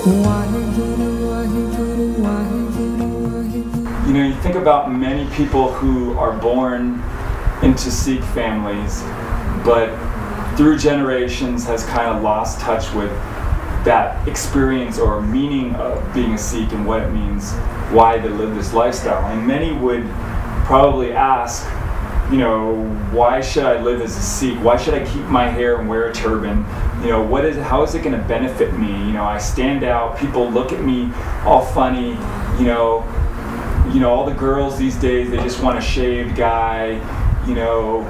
You know, you think about many people who are born into Sikh families, but through generations has kind of lost touch with that experience or meaning of being a Sikh and what it means, why they live this lifestyle. And many would probably ask, you know, why should I live as a Sikh? Why should I keep my hair and wear a turban? You know, how is it going to benefit me? You know, I stand out, people look at me all funny, you know, all the girls these days, they just want a shaved guy, you know,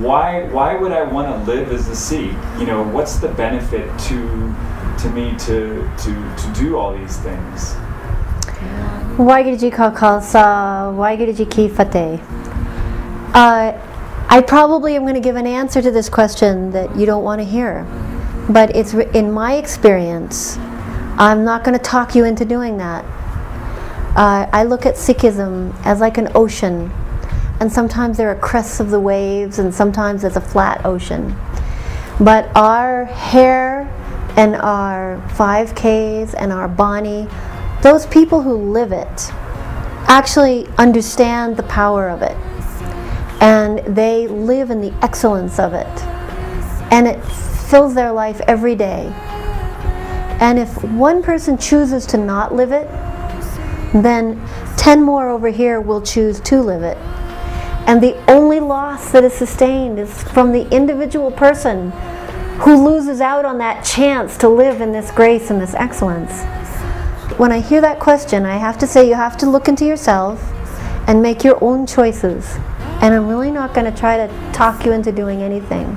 why would I want to live as a Sikh? You know, what's the benefit to me to do all these things? Waheguru Ji Ka Khalsa, Waheguru Ji Ki Fateh. I probably am going to give an answer to this question that you don't want to hear, but it's in my experience. I'm not going to talk you into doing that. I look at Sikhism as like an ocean, and sometimes there are crests of the waves, and sometimes it's a flat ocean. But our hair and our 5Ks and our Bani, those people who live it actually understand the power of it, and they live in the excellence of it, and it fills their life every day. And if one person chooses to not live it, then 10 more over here will choose to live it. And the only loss that is sustained is from the individual person who loses out on that chance to live in this grace and this excellence. When I hear that question, I have to say you have to look into yourself and make your own choices. And I'm really not going to try to talk you into doing anything.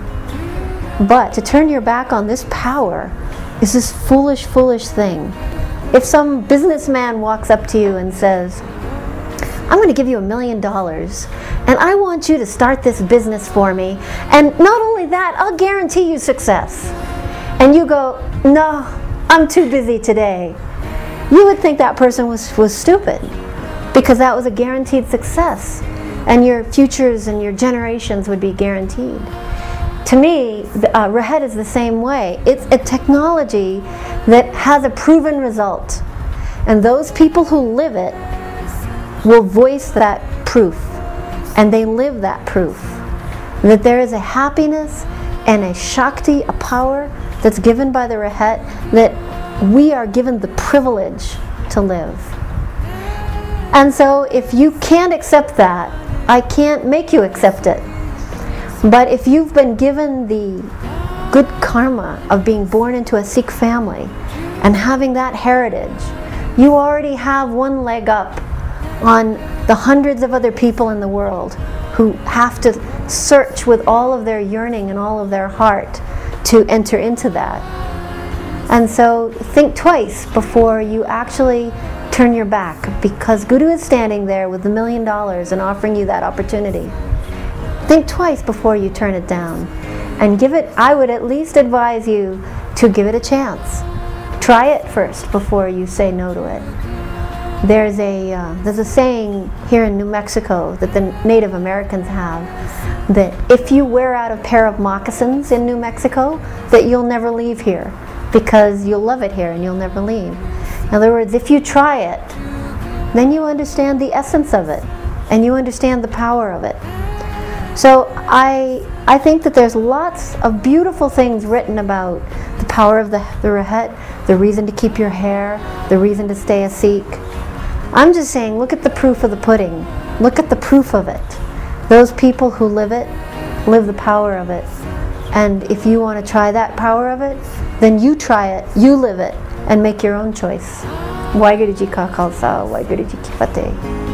But to turn your back on this power is this foolish, foolish thing. If some businessman walks up to you and says, I'm going to give you $1 million and I want you to start this business for me, and not only that, I'll guarantee you success. And you go, no, I'm too busy today. You would think that person was stupid, because that was a guaranteed success and your futures and your generations would be guaranteed. To me, Rahat is the same way. It's a technology that has a proven result, and those people who live it will voice that proof, and they live that proof, that there is a happiness and a Shakti, a power that's given by the Rahat, that we are given the privilege to live. And so if you can't accept that, I can't make you accept it. But if you've been given the good karma of being born into a Sikh family and having that heritage, you already have one leg up on the hundreds of other people in the world who have to search with all of their yearning and all of their heart to enter into that. And so think twice before you actually turn your back, because Guru is standing there with $1 million and offering you that opportunity. Think twice before you turn it down, and give it, I would at least advise you to give it a chance. Try it first before you say no to it. There's a saying here in New Mexico that the Native Americans have, that if you wear out a pair of moccasins in New Mexico, that you'll never leave here, because you'll love it here and you'll never leave. In other words, if you try it, then you understand the essence of it, and you understand the power of it. So I think that there's lots of beautiful things written about the power of the Rahat, the reason to keep your hair, the reason to stay a Sikh. I'm just saying, look at the proof of the pudding. Look at the proof of it. Those people who live it, live the power of it. And if you want to try that power of it, then you try it, you live it, and make your own choice. Waheguru Ji Ka Khalsa, Waheguru Ji Ki Fateh.